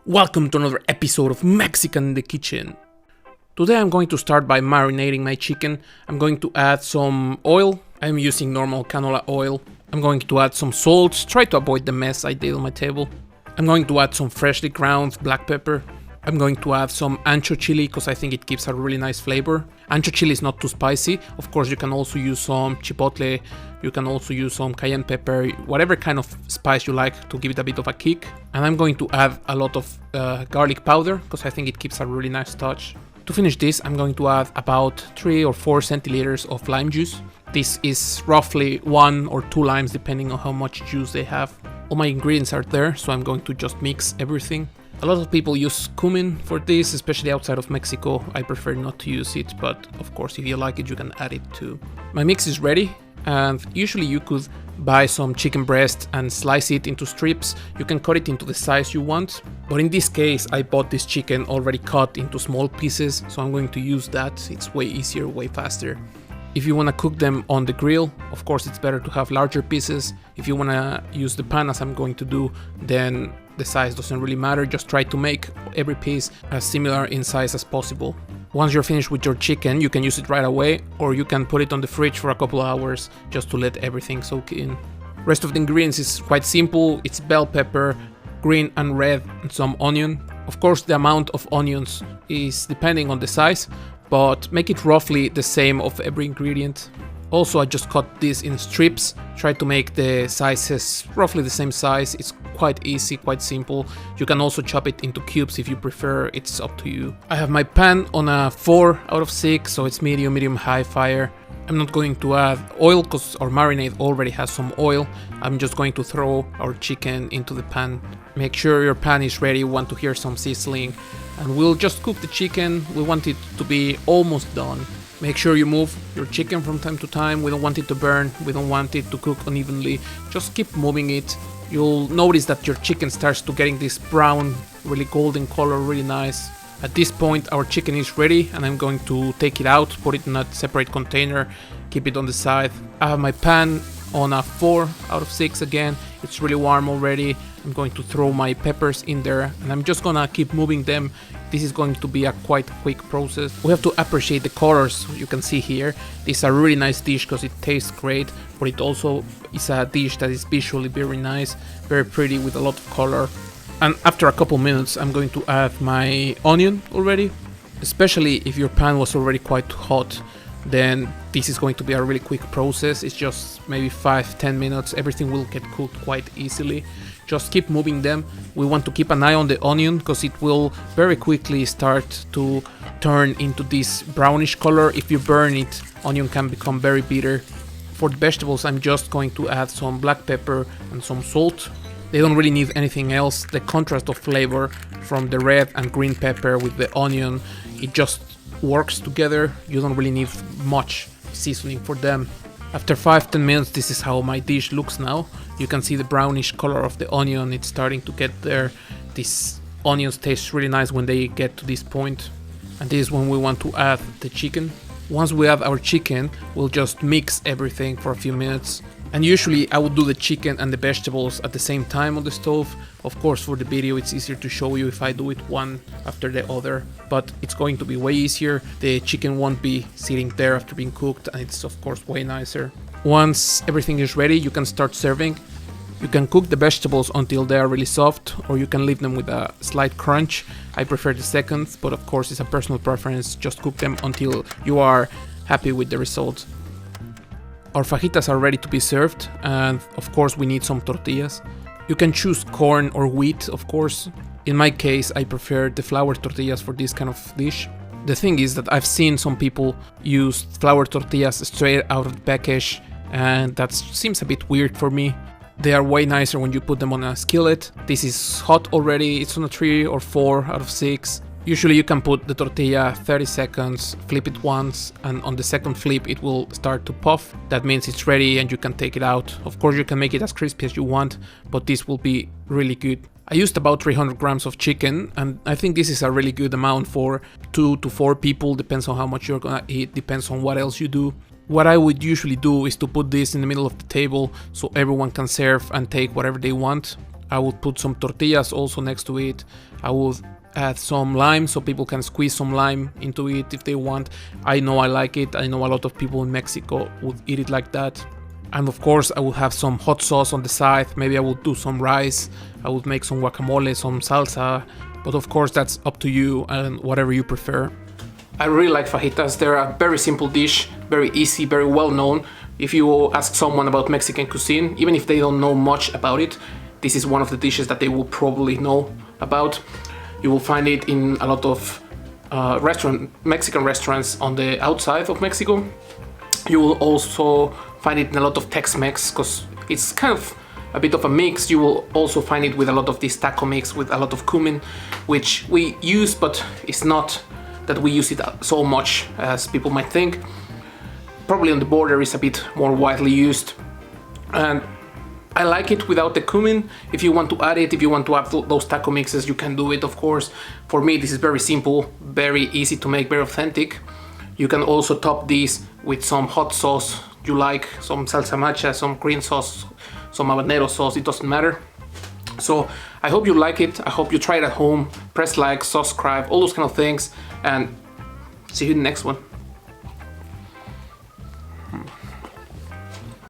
Welcome to another episode of Mexican in the Kitchen. Today I'm going to start by marinating my chicken. I'm going to add some oil. I'm using normal canola oil. I'm going to add some salt. Try to avoid the mess I did on my table. I'm going to add some freshly ground black pepper. I'm going to add some ancho chili because I think it gives a really nice flavor. Ancho chili is not too spicy. Of course, you can also use some chipotle. You can also use some cayenne pepper, whatever kind of spice you like to give it a bit of a kick. And I'm going to add a lot of garlic powder because I think it gives a really nice touch. To finish this, I'm going to add about 3 or 4 centiliters of lime juice. This is roughly 1 or 2 limes depending on how much juice they have. All my ingredients are there, so I'm going to just mix everything. A lot of people use cumin for this, especially outside of Mexico. I prefer not to use it, but of course if you like it you can add it too. My mix is ready, and usually you could buy some chicken breast and slice it into strips. You can cut it into the size you want, but in this case I bought this chicken already cut into small pieces, so I'm going to use that. It's way easier, way faster. If you want to cook them on the grill, of course it's better to have larger pieces. If you want to use the pan as I'm going to do, then the size doesn't really matter. Just try to make every piece as similar in size as possible. Once you're finished with your chicken, you can use it right away, or you can put it on the fridge for a couple of hours just to let everything soak in. Rest of the ingredients is quite simple. It's bell pepper, green and red, and some onion. Of course the amount of onions is depending on the size, but make it roughly the same of every ingredient. Also, I just cut this in strips. Try to make the sizes roughly the same size. It's quite easy, quite simple. You can also chop it into cubes if you prefer. It's up to you. I have my pan on a 4 out of 6, so it's medium high fire. I'm not going to add oil because our marinade already has some oil. I'm just going to throw our chicken into the pan. Make sure your pan is ready. We want to hear some sizzling, and we'll just cook the chicken. We want it to be almost done. Make sure you move your chicken from time to time. We don't want it to burn. We don't want it to cook unevenly. Just keep moving it. You'll notice that your chicken starts to getting this brown, really golden color, really nice. At this point our chicken is ready, and I'm going to take it out, put it in a separate container, keep it on the side. I have my pan on a 4 out of 6 again. It's really warm already. I'm going to throw my peppers in there, and I'm just gonna keep moving them. This is going to be a quite quick process. We have to appreciate the colors you can see here. This is a really nice dish because it tastes great, but it also is a dish that is visually very nice, very pretty with a lot of color. And after a couple minutes I'm going to add my onion already. Especially if your pan was already quite hot, then this is going to be a really quick process. It's just maybe 5-10 minutes. Everything will get cooked quite easily. Just keep moving them. We want to keep an eye on the onion because it will very quickly start to turn into this brownish color. If you burn it, onion can become very bitter. For the vegetables, I'm just going to add some black pepper and some salt. They don't really need anything else. The contrast of flavor from the red and green pepper with the onion, it just works together. You don't really need much seasoning for them. After 5-10 minutes, this is how my dish looks now. You can see the brownish color of the onion. It's starting to get there. These onions taste really nice when they get to this point. And this is when we want to add the chicken. Once we add our chicken, we'll just mix everything for a few minutes. And usually I would do the chicken and the vegetables at the same time on the stove. Of course, for the video it's easier to show you if I do it one after the other, but it's going to be way easier. The chicken won't be sitting there after being cooked, and it's of course way nicer. Once everything is ready, you can start serving. You can cook the vegetables until they are really soft, or you can leave them with a slight crunch. I prefer the second, but of course it's a personal preference. Just cook them until you are happy with the result. Our fajitas are ready to be served, and of course we need some tortillas. You can choose corn or wheat, of course. In my case, I prefer the flour tortillas for this kind of dish. The thing is that I've seen some people use flour tortillas straight out of the package, and that seems a bit weird for me. They are way nicer when you put them on a skillet. This is hot already. It's on a 3 or 4 out of 6. Usually you can put the tortilla 30 seconds, flip it once, and on the second flip it will start to puff. That means it's ready and you can take it out. Of course you can make it as crispy as you want, but this will be really good. I used about 300 grams of chicken, and I think this is a really good amount for 2 to 4 people. Depends on how much you're gonna eat, depends on what else you do. What I would usually do is to put this in the middle of the table so everyone can serve and take whatever they want. I would put some tortillas also next to it. I would add some lime so people can squeeze some lime into it if they want. I know I like it. I know a lot of people in Mexico would eat it like that. And of course I would have some hot sauce on the side. Maybe I would do some rice. I would make some guacamole, some salsa. But of course that's up to you and whatever you prefer. I really like fajitas. They're a very simple dish, very easy, very well known. If you ask someone about Mexican cuisine, even if they don't know much about it, this is one of the dishes that they will probably know about. You will find it in a lot of Mexican restaurants on the outside of Mexico. You will also find it in a lot of Tex-Mex because it's kind of a bit of a mix. You will also find it with a lot of this taco mix with a lot of cumin, which we use, but it's not that we use it so much as people might think. Probably on the border is a bit more widely used. And I like it without the cumin. If you want to add it, if you want to have those taco mixes, you can do it, of course. For me, this is very simple, very easy to make, very authentic. You can also top these with some hot sauce you like, some salsa macha, some green sauce, some habanero sauce, it doesn't matter. So I hope you like it. I hope you try it at home. Press like, subscribe, all those kind of things, and see you in the next one.